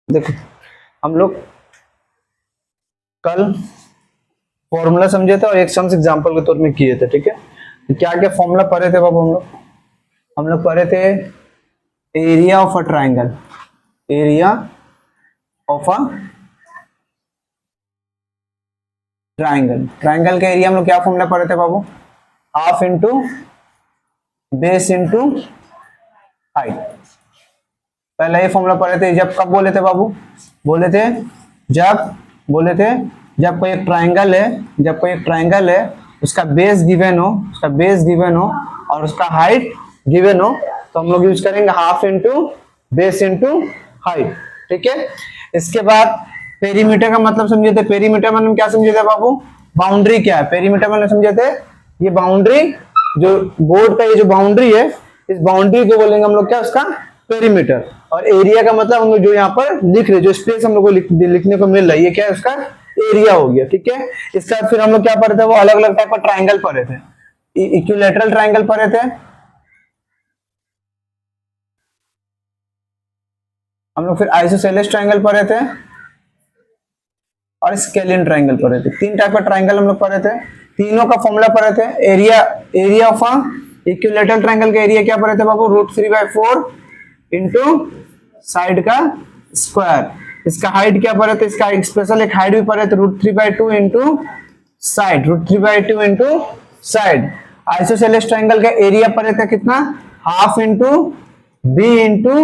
देखो हम लोग कल फॉर्मूला समझे थे और एक सम्स एग्जांपल के तौर में किए थे, ठीक है। तो क्या क्या फॉर्मूला पढ़े थे बाबू हम लोग पढ़े थे area of a triangle, area of a triangle, triangle का एरिया हम लोग क्या फॉर्मूला पढ़े थे बाबू, half into base into height. पहले ये फॉर्मूला पढ़े थे, जब कब बोले थे बाबू, जब कोई एक ट्राइंगल है, जब कोई एक ट्राइंगल है उसका बेस गिवन हो और उसका हाइट गिवन हो, तो हम लोग यूज करेंगे half into base into height, ठीक है। इसके बाद पेरीमीटर का मतलब समझे थे, पेरीमीटर मतलब क्या समझे थे बाबू, बाउंड्री क्या है, पेरीमीटर मतलब समझे थे ये बाउंड्री, जो बोर्ड का ये जो बाउंड्री है, इस बाउंड्री को बोलेंगे हम लोग क्या, उसका पेरीमीटर। और एरिया का मतलब हम लोग जो यहाँ पर लिख रहे, जो स्पेस हम लोग को लिखने को मिल रहा है, ये क्या है, उसका एरिया हो गया, ठीक है। इसका फिर हम लोग क्या पढ़े थे, वो अलग अलग टाइप का ट्राइंगल पढ़े थे, इक्विलैटरल ट्राइंगल पढ़े थे, हम लोग फिर आइसोसेलेस ट्राइंगल पढ़े थे और स्केलियन ट्राइंगल पढ़े थे। तीन टाइप का ट्राइंगल हम लोग पढ़े थे, तीनों का फॉर्मूला पढ़े थे। एरिया ऑफ इक्विलैटरल ट्राइंगल का एरिया क्या पढ़े थे बाबू, √3/4 इंटू साइड का स्क्वायर। इसका हाइट क्या पढ़े थे, इसका स्पेशल एक हाइट भी पढ़े थे, √3/2 into side, √3/2 into side. Isosceles triangle का एरिया पढ़े थे कितना, half into B into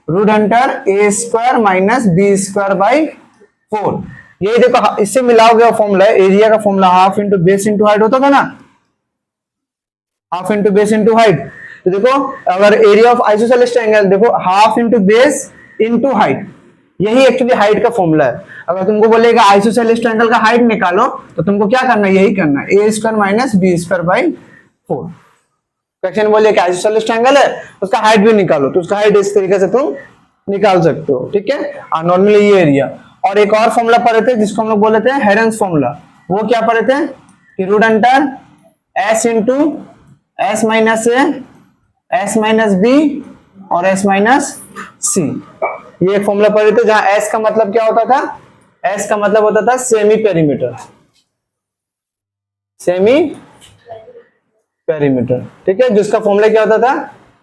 √a² minus b²/4। ये देखो इससे मिलाओगे फॉर्मूला, एरिया का formula half into base into height होता था ना, half into base into height. तो देखो अगर एरिया ऑफ आइसोसेलेस ट्रायंगल देखो, half into base into height, यही एक्चुअली हाइट का फॉर्मूला है। अगर तुमको बोलेगा आइसोसेलेस ट्रायंगल का हाइट निकालो, तो तुमको क्या करना है, यही करना है, a² माइनस b²/4। क्वेश्चन बोले कि आइसोसेलेस ट्रायंगल है, उसका हाइट भी निकालो, तो उसका हाइट इस तरीके से तुम निकाल सकते हो, ठीक है। और नॉर्मली ये एरिया, और एक और फॉर्मूला पढ़े थे जिसको हम लोग बोले थे हेरेंस फॉर्मूला। वो क्या पढ़े थे कि √s into s minus a, s minus b और s माइनस c। ये एक फॉर्मूला पढ़े थे जहां s का मतलब क्या होता था, s का मतलब होता था सेमी पेरीमीटर, सेमी पेरीमीटर, ठीक है। जिसका फॉर्मूला क्या होता था,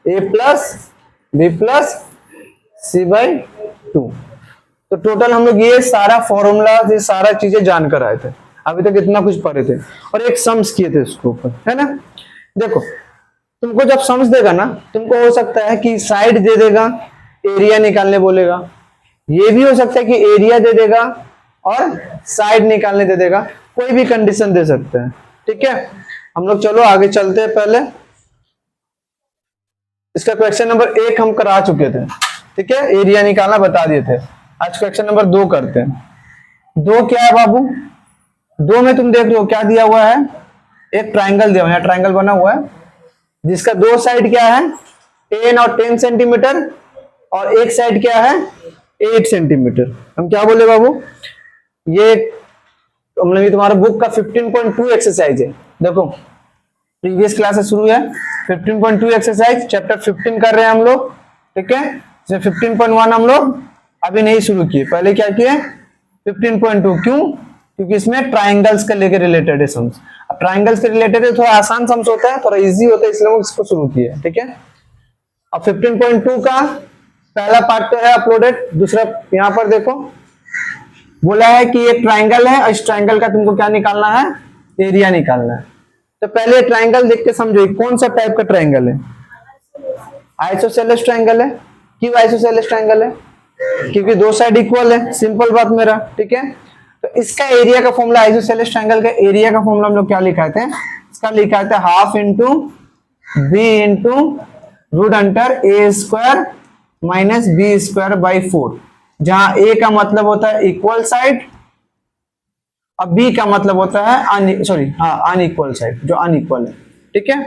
a plus b plus c/2। तो टोटल हम लोग ये सारा फॉर्मूला, ये सारा चीजें जानकर आए थे, अभी तक इतना कुछ पढ़े थे और एक सम्स किए थे इसके ऊपर, है ना। देखो तुमको जब सम्स देगा ना, तुमको हो सकता है कि साइड दे देगा, एरिया निकालने बोलेगा, ये भी हो सकता है कि एरिया दे देगा और साइड निकालने दे देगा, कोई भी कंडीशन दे सकते हैं, ठीक है। हम लोग चलो आगे चलते हैं। पहले इसका क्वेश्चन नंबर 1 हम करा चुके थे, ठीक है, एरिया निकालना बता दिए थे। आज क्वेश्चन नंबर 2 करते हैं। 2 क्या है बाबू, 2 में तुम देख लो क्या दिया हुआ है, एक ट्राइंगल दिया हुआ है, ट्राइंगल बना हुआ है जिसका 2 साइड क्या है 10 और 10 सेंटीमीटर और एक साइड क्या है 8 सेंटीमीटर। हम क्या बोले बाबू, ये मतलब तुम्हारा बुक का 15.2 एक्सरसाइज है। देखो प्रीवियस क्लास से शुरू है, 15.2 एक्सरसाइज चैप्टर 15 कर रहे हैं हम लोग, ठीक है। 15.1 हम लोग अभी नहीं शुरू किए, पहले क्या किए 15.2। क्यों, क्योंकि इसमें ट्राइंगल्स के लेके रिलेटेड है सम्स। अब ट्राइंगल्स के रिलेटेड है, थोड़ा आसान सम्स होता है, थोड़ा इजी होता है, इसलिए हम इसको शुरू किए, ठीक है। अब 15.2 का पहला पार्ट तो है अपलोडेड, दूसरा यहाँ पर देखो बोला है कि एक ट्राइंगल है और इस ट्राइंगल का तुमको क्या निकालना है, एरिया निकालना है। तो पहले ट्राइंगल देख के समझो कौन सा टाइप का ट्राइंगल है, आइसोसेलेस ट्राइंगल है। क्यों आइसोसेलेस ट्राइंगल है, क्योंकि 2 साइड इक्वल है, सिंपल बात मेरा, ठीक है। तो इसका एरिया का फॉर्मूला, आइसोसेलेस ट्राइंगल का एरिया का फॉर्मूला हम लोग क्या लिखा थे, इसका लिखा था half into B into √a² minus b²/4, जहां a का मतलब होता है इक्वल साइड और b का मतलब होता है अनइक्वल साइड, जो अनइक्वल है, ठीक है।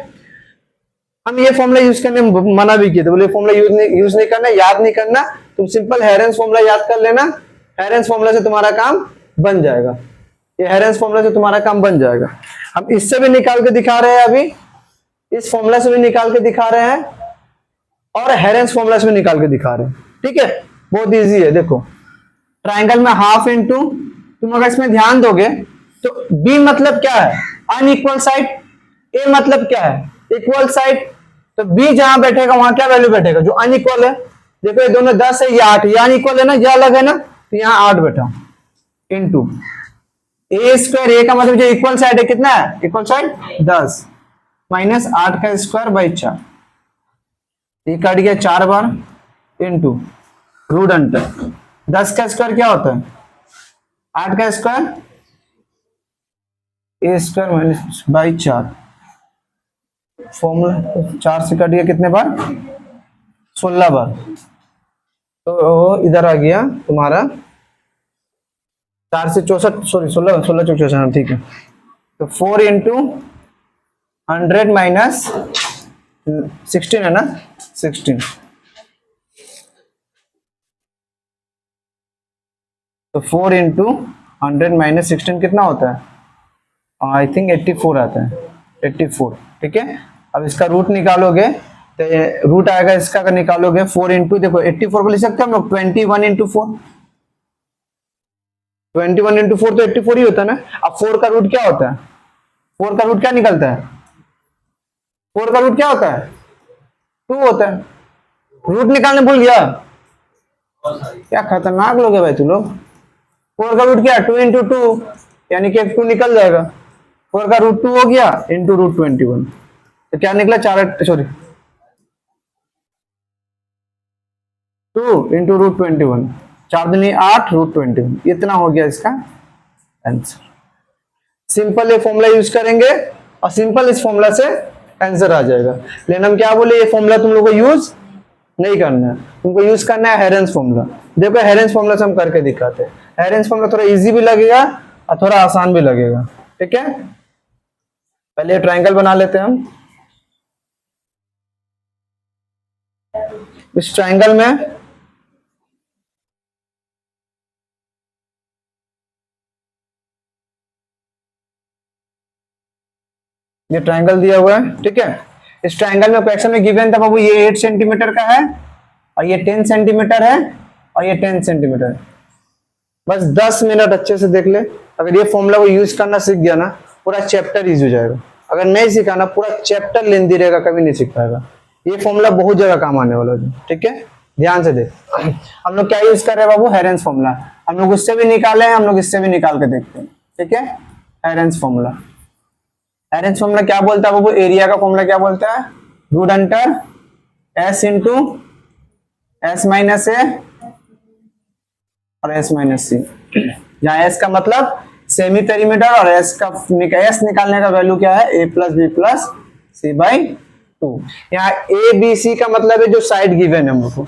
हम ये फॉर्मूला यूज करने में मना भी किए थे, बोले फॉर्मूला यूज नहीं करना, याद नहीं करना, तुम सिंपल हेरेंस फॉर्मूला याद कर लेना, हेरेंस फॉर्मूला से तुम्हारा काम बन जाएगा, ये हेरेंस फॉर्मूला से तुम्हारा काम बन जाएगा। हम इससे भी निकाल के दिखा रहे हैं, अभी इस फॉर्मूला से भी निकाल के दिखा रहे हैं और हेरेंस फॉर्मूला से भी निकाल के दिखा रहे हैं, ठीक है। बहुत इजी है, देखो ट्राइंगल में हाफ इंटू, तुम अगर इसमें ध्यान दोगे तो बी मतलब क्या है, अनइक्वल साइड, ए मतलब क्या है, इक्वल साइड। तो बी जहां बैठेगा वहां क्या वैल्यू बैठेगा, जो अनइक्वल है। देखो ये दोनों 10 है, ये 8, ये अनइक्वल है ना, ये अलग है ना, तो यहाँ 8 बैठा इंटू ए स्क्वायर, ए का मतलब जो इक्वल साइड है कितना है, इक्वल साइड 10 माइनस 8 का स्क्वायर बाई 4, ये कट गया 4 बार इंटू रूट अंडर 10 का स्क्वायर क्या होता है 8 का square, A square minus by 4, formula 4 से कट गया कितने बार, 16 बार। तो इधर आ गया तुम्हारा 4 से 64, सॉरी 16 16 चौक 64, ठीक है। तो 4 इंटू 100 माइनस 16 है ना, 16, तो 4 इंटू 100 माइनस 16 कितना होता है, आई थिंक 84 आता है, 84, ठीक है। अब इसका रूट निकालोगे तो रूट आएगा इसका, अगर निकालोगे 4 इंटू, देखो 84 को लिख सकते हैं हम लोग 21 इंटू 4, 21 इंटू 4 तो 84 ही होता है ना। अब 4 का रूट क्या होता है, 4 का रूट क्या निकलता है, 4 का रूट क्या होता है 2 होता है। रूट निकालने भूल गया, क्या खतरनाक लोग है भाई तू लोग। 4 का रूट क्या है 2 इंटू 2, यानी कि 2 निकल जाएगा, 4 का रूट 2 हो गया इंटू रूट 21, तो क्या निकला 4, सॉरी 2 इंटू रूट 21, 4 दूनी 8 रूट 21, इतना हो गया इसका आंसर। सिंपल ये फॉर्मूला यूज करेंगे और सिंपल इस फॉर्मूला से आंसर आ जाएगा। लेकिन हम क्या बोले, ये फॉर्मूला तुम लोग को यूज नहीं करना है, तुमको यूज करना है हेरेंस फॉर्मूला। देखो हेरेंस फॉर्मूला से हम करके दिखाते हैं, हेरेंस फॉर्मूला थोड़ा इजी भी लगेगा और थोड़ा आसान भी लगेगा, ठीक है। पहले ट्रायंगल बना लेते हैं हम। इस ट्रायंगल में ये ट्रायंगल दिया हुआ है, ठीक है। इस ट्रायंगल में क्वेश्चन में गिवन था बाबू, ये 8 सेंटीमीटर का है और ये 10 सेंटीमीटर है और ये 10 सेंटीमीटर। बस 10 मिनट अच्छे से देख ले, अगर ये फॉर्मूला को यूज करना सीख गया ना पूरा चैप्टर इजी हो जाएगा। अगर नहीं सीखा ना पूरा चैप्टर लेंदी रहेगा, कभी नहीं सीख पाएगा। ये फॉर्मूला बहुत जगह काम आने वाला है, ठीक है, ध्यान से देख। हम लोग क्या यूज कर रहे हैं बाबू, हेरेंस फॉर्मूला। हम लोग उससे भी निकाले हैं, हम लोग इससे भी निकाल के देखते हैं, ठीक है। हेरेंस फॉर्मूला, हेरेंस फॉर्मूला क्या बोलता है बाबू, एरिया का फॉर्मूला क्या बोलता है, root under S into S minus A और एस माइनस सी, जहां एस का मतलब सेमी पेरीमीटर और एस का एस निकालने का वैल्यू क्या है, A plus B plus C by 2। यहाँ ए बी सी का मतलब है जो साइड गिवन है, हम लोग को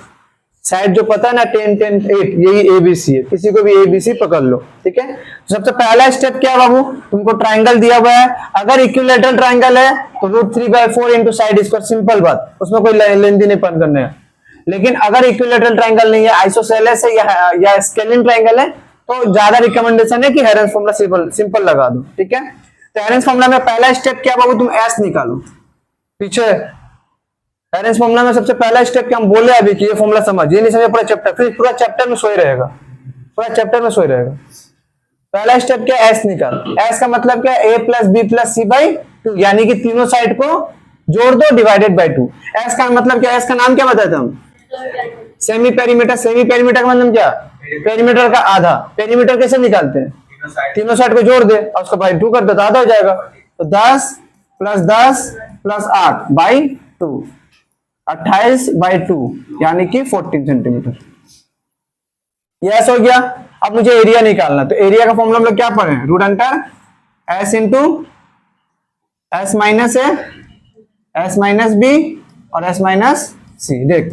साइड जो पता है ना 10 10 8, यही ए बी सी है, किसी को भी ए बी सी पकड़ लो, ठीक है। सबसे पहला स्टेप क्या है बाबू, तुमको ट्राइंगल दिया हुआ है, अगर इक्विलेटरल ट्राइंगल है तो root 3/4 into side square, simple बात, उसमें कोई लेंदी नहीं पन करने है। लेकिन अगर इक्विलेटरल ट्राइंगल नहीं है, आइसोसेलेस है या स्केलिन ट्राइंगल है, तो ज्यादा रिकमेंडेशन है कि हेरेंस फॉर्मूला सिंपल लगा दो, ठीक है। तो हेरेंस फॉर्मूला में पहला स्टेप क्या बाबू, तुम एस निकालो पीछे। हेरेंस फॉर्मूला में सबसे पहला स्टेप क्या हम बोले अभी कि ये फॉर्मूला समझ, ये नहीं समझे पूरा चैप्टर, फिर पूरा चैप्टर में सोई रहेगा, पूरा चैप्टर में सोई रहेगा। पहला स्टेप क्या, एस निकाल। एस का मतलब क्या, A plus B plus C by 2, यानी कि तीनों साइड को जोड़ दो डिवाइडेड बाई 2। एस का मतलब क्या, एस का नाम क्या बताया था हम, सेमी पेरीमीटर। सेमी पेरीमीटर का मतलब क्या, पेरीमीटर का आधा। पेरीमीटर कैसे निकालते हैं, तीनों साइड को जोड़ दे और उसको बाई 2 कर दे तो आधा हो जाएगा। तो 10 प्लस 10 प्लस 8 बाई 2, 28 बाई 2 यानी कि 14 सेंटीमीटर। यस हो गया। अब मुझे एरिया निकालना, तो एरिया का फॉर्मूला हम लोग क्या पढ़े, root under S into S minus A, S minus B और एस माइनस सी। देख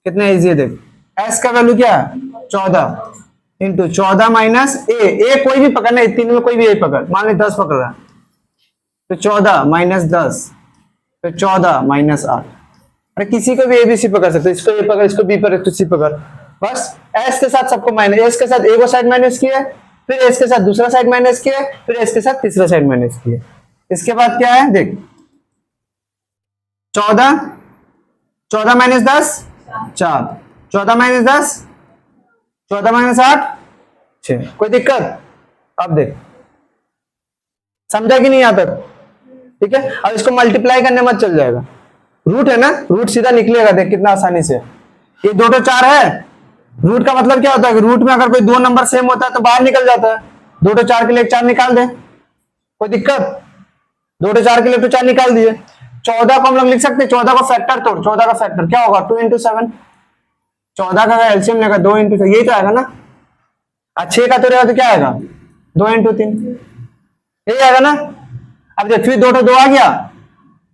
कितना इजी है, देख एस का वैल्यू क्या है 14 इंटू 14 माइनस ए कोई भी पकड़ना है, तीन में कोई भी ए पकड़, मान ली 10 पकड़ रहा है तो 14 माइनस 10, तो 14 माइनस 8। अरे किसी को भी एबीसी पकड़ सकते, इसको ए पकड़, इसको बी पकड़, इसको सी पकड़, बस एस के साथ सबको माइनस, एस के साथ एक और साइड माइनस किया, फिर एस के साथ दूसरा साइड माइनस किया, फिर एस के साथ तीसरा साइड माइनस किया। इसके बाद क्या है देख, 14 माइनस 10 4, 14 माइनस 10 14 माइनस 8 6। कोई दिक्कत? अब देख, समझा कि नहीं यहाँ तक? ठीक है, अब इसको मल्टीप्लाई करने मत चल जाएगा, रूट है ना, रूट सीधा निकलेगा, देख कितना आसानी से। ये 2 तो 4 है, रूट का मतलब क्या होता है कि रूट में अगर कोई 2 नंबर सेम होता है तो बाहर निकल जाता है। 2 तो 4 के लिए 4 निकाल दे, कोई दिक्कत? 2 तो 4 के लिए तो 4 निकाल दिए। 14 को हम लोग लिख सकते हैं, 14 को फैक्टर तोड़, 14 का फैक्टर क्या होगा? 2 इंटू 7। 14 का एलसीएम लेगा 2 इंटू, यही तो आएगा ना। 6 का तोड़ेगा तो क्या आएगा? 2 इंटू 3, यही आएगा ना। अब देख फिर 2 तो 2 आ गया,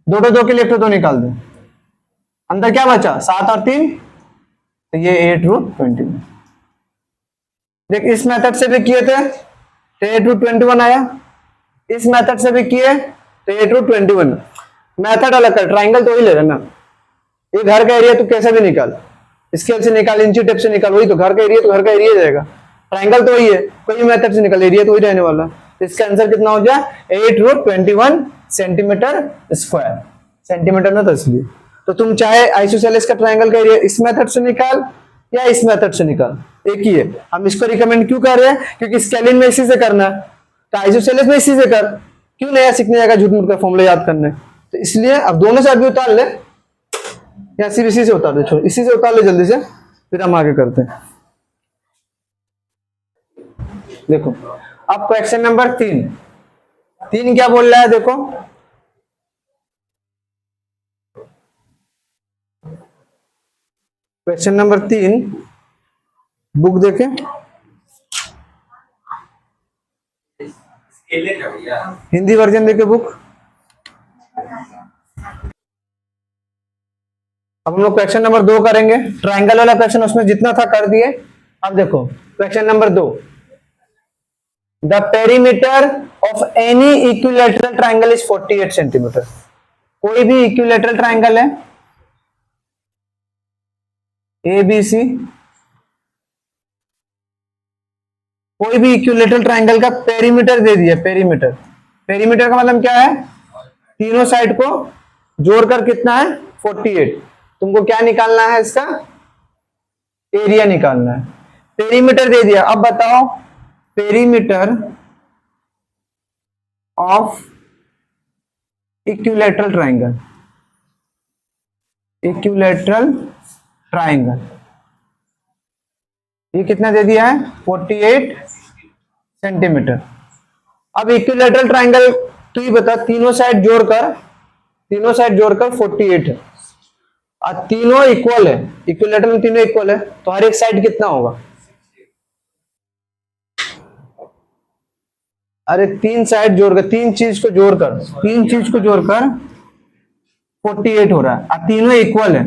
2 तो 2 के लिए 1 तो 2 निकाल दो, अंदर क्या बचा? 7 और 3, तो ये 8 रूट 21। देख इस मेथड से भी किए थे तो 8 रूट 21 आया, इस मेथड से भी किए तो 8 रूट 21। मेथड अलग कर, ट्राइंगल तो वही ले ना। ये घर का एरिया तू कैसे भी निकाल, स्केल से निकाल, इंची टेप से निकाल, वही तो घर का एरिया, तो घर का एरिया जाएगा। ट्राइंगल तो वही है, कोई मेथड से निकाल, एरिया तो वही रहने वाला। तो इसका आंसर कितना हो जाए? 8 रूट 21 सेंटीमीटर स्क्वायर। सेंटीमीटर ना तो इसलिए, तो तुम चाहे आइसोसेलेस का ट्राइंगल का एरिया इस मेथड से निकाल या इस मेथड से निकाल, एक ही है। हम इसको रिकमेंड क्यों कर रहे हैं? क्योंकि स्केलिंग में इसी से करना है, तो आइसोसेलेस में इसी से कर, क्यों नया सीखने जाएगा झूठ मूठ का फॉर्मूला याद करने। तो इसलिए अब दोनों साइड भी उतार ले, या सिर्फ इसी से उतार दे, छोड़ इसी से उतार ले जल्दी से, फिर हम आगे करते हैं। देखो अब क्वेश्चन नंबर 3 क्या बोल रहा है, देखो क्वेश्चन नंबर 3, बुक देखें, हिंदी वर्जन देखे बुक। अब हम लोग क्वेश्चन नंबर 2 करेंगे, ट्राइंगल वाला क्वेश्चन उसमें जितना था कर दिए। अब देखो question number 2, the perimeter of any equilateral triangle is 48 centimetre. कोई भी इक्विलैटरल ट्राइंगल है ABC, कोई भी इक्विलैटरल ट्राइंगल का पेरीमीटर दे दिया। पेरीमीटर, पेरीमीटर का मतलब क्या है? तीनों साइड को जोड़कर कितना है? 48। तुमको क्या निकालना है? इसका एरिया निकालना है। पेरीमीटर दे दिया, अब बताओ perimeter of equilateral triangle, equilateral triangle ये कितना दे दिया है? 48 सेंटीमीटर। अब इक्विलैटरल ट्राइंगल तू ही बता, तीनों साइड जोड़कर 48 है और तीनों इक्वल है, इक्विलैटरल में तीनों इक्वल है, तो हर एक साइड कितना होगा? अरे तीन साइड जोड़कर, तीन चीज को जोड़कर 48 हो रहा है और तीनों इक्वल है,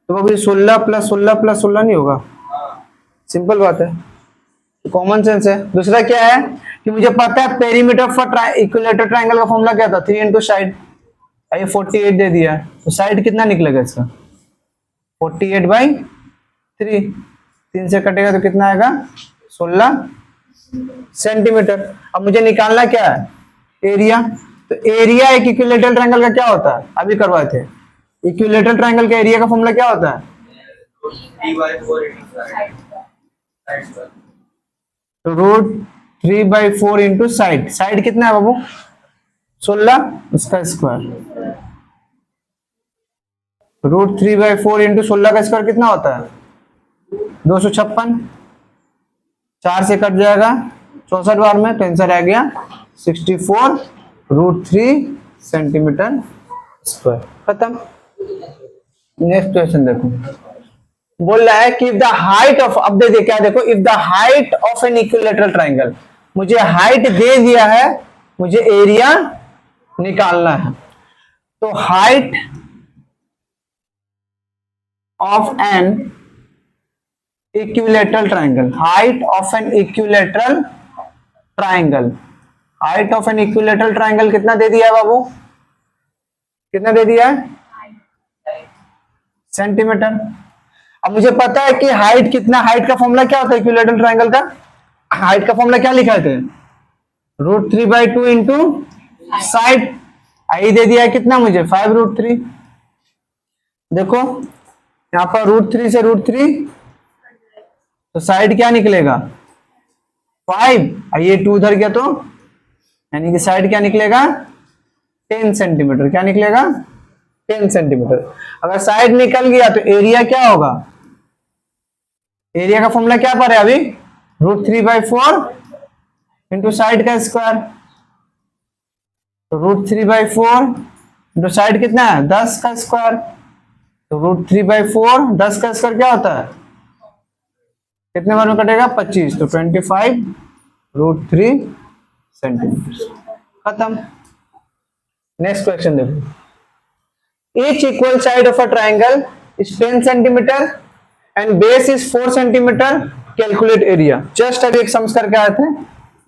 तो अभी 16 प्लस 16 प्लस 16 नहीं होगा? सिंपल बात है, कॉमन सेंस है। दूसरा क्या है कि मुझे पता है पेरीमीटर फॉर इक्विलैटरल ट्राइंगल का फॉर्मूला क्या था? 3 इंटू साइड, ये 48 दे दिया है, तो साइड कितना निकलेगा इसका? 48/3, 3 से कटेगा तो कितना आएगा? 16 सेंटीमीटर। अब मुझे निकालना क्या है? एरिया। तो एरिया एक इक्विलैटरल ट्रायंगल का क्या होता है? अभी करवाए थे, इक्विलैटरल ट्रायंगल का एरिया का फॉर्मूला क्या होता है? तो √3/4 इंटू साइड। साइड कितना है बाबू? 16, उसका स्क्वायर। √3/4 इंटू 16 का स्क्वायर कितना होता है? 256। 4 से कट जाएगा 64 बार में, तो आंसर आ गया 64 √3 सेंटीमीटर स्क्वायर। खत्म। नेक्स्ट क्वेश्चन देखो, बोल रहा है कि इफ द हाइट ऑफ, अब देखिए क्या, देखो if the height of an equilateral triangle, मुझे हाइट दे दिया है, मुझे एरिया निकालना है। तो height of an equilateral triangle, height of an equilateral triangle, height of an equilateral triangle कितना दे दिया है बाबू? कितना दे दिया है? सेंटीमीटर। अब मुझे पता है कि हाइट कितना, हाइट का फॉर्मूला क्या होता है इक्विलैटरल ट्रायंगल का? हाइट का फॉर्मूला क्या लिखा थे? √3/2 इंटू साइड। आई दे दिया है कितना मुझे? 5√3। देखो यहां पर √3 से √3, तो साइड क्या निकलेगा? 5, ये 2 उधर गया तो यानी कि साइड क्या निकलेगा 10 सेंटीमीटर। क्या निकलेगा 10 सेंटीमीटर। अगर साइड निकल गया तो एरिया क्या होगा, एरिया का फॉर्मूला क्या पर है अभी, √3/4 इंटू साइड का स्क्वायर। तो √3/4 इंटू साइड कितना है 10 का स्क्वायर। तो √3/4 10 का स्क्वायर क्या होता है, कितने बार में कटेगा 25, तो 25√3 सेंटीमीटर। खत्म। नेक्स्ट क्वेश्चन देखो। Each equal side of a triangle is 10 centimetre and base is 4 centimetre, calculate area. Just अभी एक सम्स करके आए थे,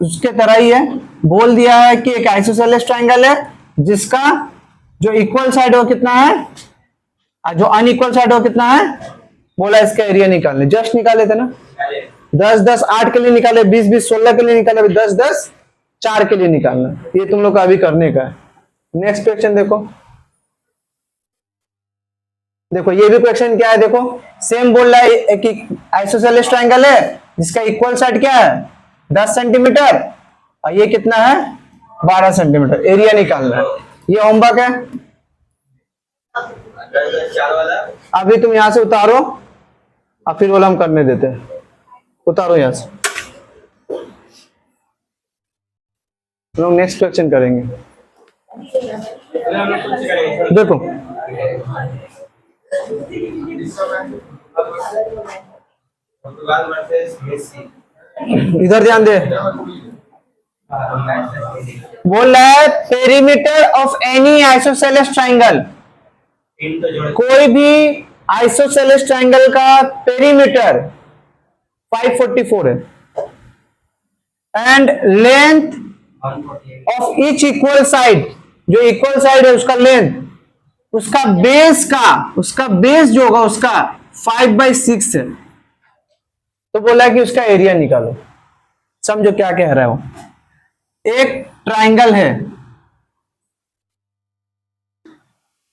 उसके तरह ही है। बोल दिया है कि एक आइसोसेलेस ट्राइंगल है जिसका जो इक्वल साइड हो कितना है और जो अनइक्वल साइड हो कितना है, बोला इसका एरिया निकालने। जस्ट निकाले थे ना, 10 10 8 के लिए निकाले, 20 20 16 के लिए निकाले, 10 10 4 के लिए निकालना। ये तुम लोग का अभी करने का है। नेक्स्ट क्वेश्चन देखो। देखो ये भी क्वेश्चन क्या है, देखो सेम बोल रहा है कि आइसोसेलेस ट्राइंगल है जिसका इक्वल साइड क्या है 10 सेंटीमीटर और ये कितना है 12 सेंटीमीटर। एरिया निकालना है, ये होमवर्क है। अभी तुम यहां से उतारो और फिर बोला हम करने देते हैं। उतारो यहां से, लोग नेक्स्ट क्वेश्चन करेंगे। देखो इधर ध्यान दे, बोल रहा है perimeter of any isosceles triangle. कोई भी आइसोसेलेस ट्राइंगल का पेरीमीटर 544 है and length of each equal side, जो इक्वल साइड है उसका लेंथ, उसका बेस जो होगा उसका 5/6 है। तो बोला कि उसका एरिया निकालो। समझो क्या कह रहा है वो। एक ट्राइंगल है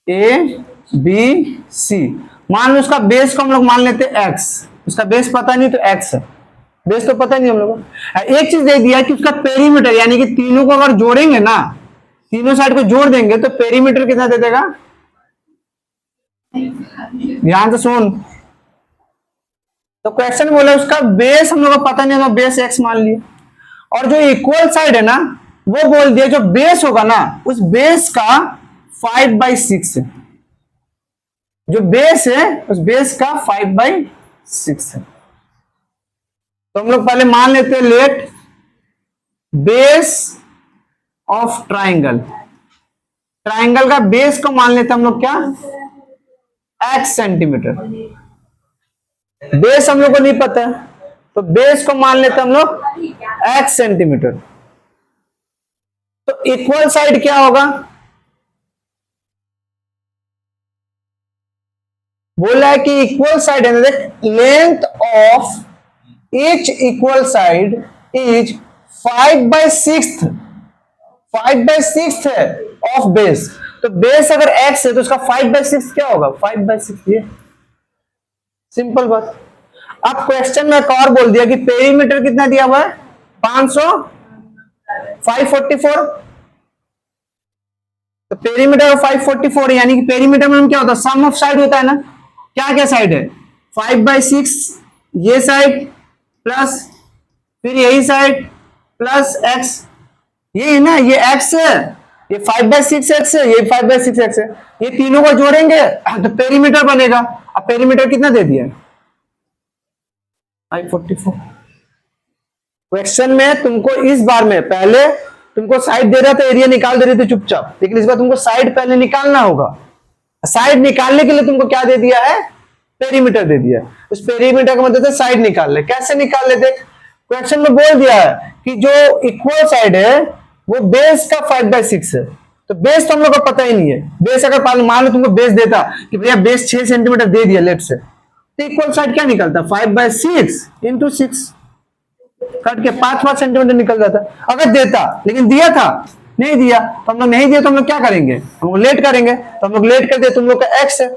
ABC, मान लो उसका बेस को हम लोग मान लेते हैं x, उसका बेस पता नहीं तो x है, बेस तो पता नहीं हम लोग को। एक चीज दे दिया कि उसका पेरीमीटर, यानी कि तीनों को अगर जोड़ेंगे ना, तीनों साइड को जोड़ देंगे तो पेरीमीटर कितना दे देगा। ध्यान से सुन, तो क्वेश्चन बोला उसका बेस हम लोग को पता नहीं, तो बेस x मान लिया, और जो इक्वल साइड है ना वो बोल दिया जो बेस होगा ना उस बेस का 5/6 है। जो बेस है उस बेस का 5/6 है। तो हम लोग पहले मान लेते हैं let base of triangle. Triangle का बेस को मान लेते हैं हम लोग क्या x सेंटीमीटर। बेस हम लोग को नहीं पता है तो बेस को मान लेते हम लोग x सेंटीमीटर। तो इक्वल साइड क्या होगा, बोला है कि इक्वल साइड है, देख length of each equal side is 5/6 है ऑफ बेस। तो बेस अगर x है तो उसका 5/6 क्या होगा 5/6, ये सिंपल बात। अब क्वेश्चन में एक और बोल दिया कि पेरीमीटर कितना दिया हुआ है 544। तो पेरीमीटर 544 यानी कि पेरीमीटर में क्या होता है सम ऑफ साइड होता है ना। क्या क्या साइड है 5/6, ये साइड प्लस फिर यही साइड प्लस x, ये है ना, ये x है, ये 5/6x है, ये 5/6x है, ये तीनों को जोड़ेंगे तो पेरीमीटर बनेगा। अब पेरीमीटर कितना दे दिया 544। क्वेश्चन में तुमको इस बार में पहले तुमको साइड दे रहा था एरिया निकाल दे रहे थे चुपचाप, लेकिन इस बार तुमको साइड पहले निकालना होगा। साइड निकालने के लिए तुमको क्या दे दिया है पेरीमीटर दे दिया। उस पेरीमीटर का मतलब साइड निकाल ले। कैसे निकाल ले देख, क्वेश्चन में बोल दिया है कि जो इक्वल साइड है वो बेस का 5/6 है। तो बेस तो हम लोग को पता ही नहीं है। बेस अगर मान लो तुमको बेस देता कि भैया बेस 6 सेंटीमीटर दे दिया लेफ्ट से, तो इक्वल साइड क्या निकलता 5/6 इंटू 6, कट के 5 सेंटीमीटर निकल जाता अगर देता। लेकिन दिया था नहीं दिया, तो हम लोग नहीं दिया तो हम लोग क्या करेंगे, हम लोग लेट करेंगे। तो हम लोग लेट कर दिए, तुम लोग का x है,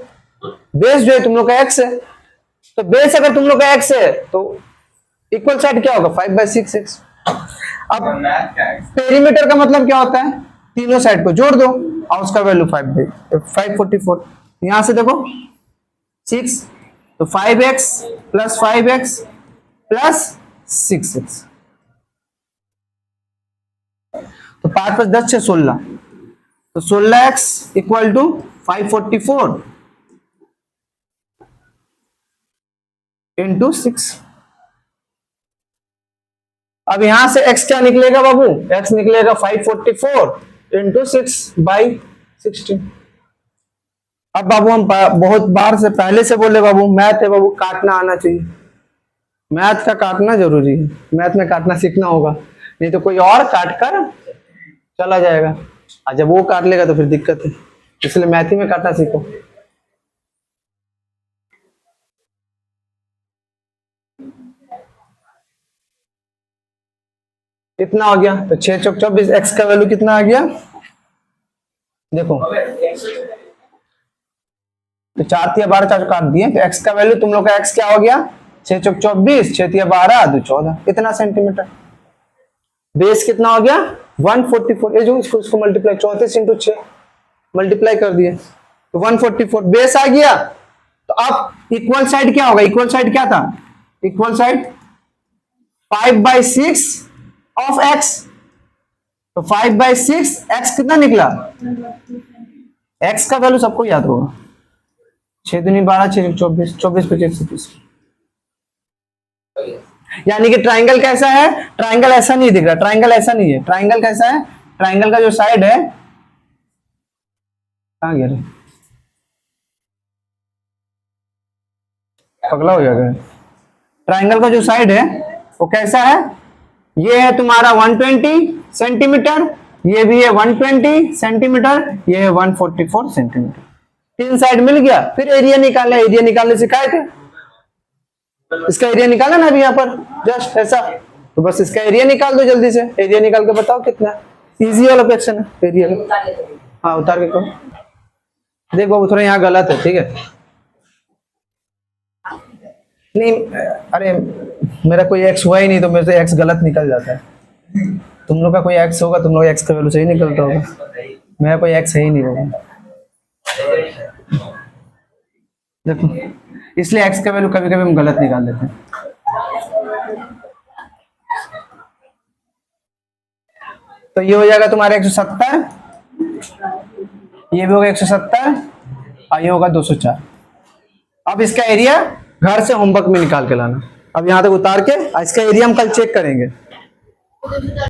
बेस जो है तुम लोग का x है। तो बेस अगर तुम लोग का x है तो इक्वल साइड क्या होगा 5/6x। अब पेरीमीटर का मतलब क्या होता है, तीनों साइड को जोड़ दो और उसका वैल्यू 544। यहां से देखो 6, तो 5x plus 5x plus 6x, तो 5 प्लस 10 6 16, तो 16x इक्वल टू 544 इंटू 6। अब यहां से x क्या निकलेगा बाबू, x निकलेगा 544 इंटू 6/16। अब बाबू हम बहुत बार से पहले से बोले बाबू, मैथ है बाबू, काटना आना चाहिए, मैथ का काटना जरूरी है, मैथ में काटना सीखना होगा, नहीं तो कोई और काट कर चला जाएगा, और जब वो काट लेगा तो फिर दिक्कत है, इसलिए मैथ ही में काटना सीखो। कितना हो गया, तो 6 चौक 24, एक्स का वैल्यू कितना आ गया देखो, तो 4 तिया 12 4 काट दिए, तो एक्स का वैल्यू तुम लोग का एक्स क्या हो गया, 6 चौक 24, 6 तिया 12 2 14, कितना सेंटीमीटर। बेस कितना हो गया 144, ये जो इसको मल्टीप्लाई 34 इंटू 6 मल्टीप्लाई कर दिए तो 144 बेस आ गया। तो अब इक्वल साइड क्या होगा, इक्वल साइड क्या था, इक्वल साइड 5/6 ऑफ x, तो 5/6 x कितना निकला, x का वैल्यू सबको याद होगा, 6 दूनी 12 6 24 24 25 26। यानी कि ट्राइंगल कैसा है, ट्राइंगल ऐसा नहीं दिख रहा, ट्राइंगल ऐसा नहीं है, ट्राइंगल कैसा है, ट्राइंगल का जो साइड है, कहां गया रे, पगला हो जाएगा। ट्राइंगल का जो साइड है वो कैसा है, ये है तुम्हारा 120 सेंटीमीटर, ये भी है 120 सेंटीमीटर, ये है 144 सेंटीमीटर, तीन साइड मिल गया। फिर एरिया निकालना, एरिया निकालने सिखाए थे, इसका एरिया निकाला ना अभी यहाँ पर जस्ट ऐसा, तो बस इसका एरिया निकाल दो जल्दी से, एरिया निकाल के बताओ कितना, इजी वाला क्वेश्चन है एरिया। हाँ उतार के करो, देख बाबू थोड़ा यहाँ गलत है, ठीक है, नहीं अरे मेरा कोई एक्स हुआ ही नहीं तो मेरे से एक्स गलत निकल जाता है, तुम लोग का कोई एक्स होगा, तुम लोग एक्स का वैल्यू सही निकलता होगा, मेरा कोई एक्स है ही नहीं होगा, देखो इसलिए एक्स का वैल्यू कभी कभी हम गलत निकाल लेते हैं। तो ये हो जाएगा तुम्हारा 170, ये भी होगा 170 और ये होगा 204। अब इसका एरिया घर से होमवर्क में निकाल के लाना, अब यहां तक उतार के इसका एरिया हम कल चेक करेंगे।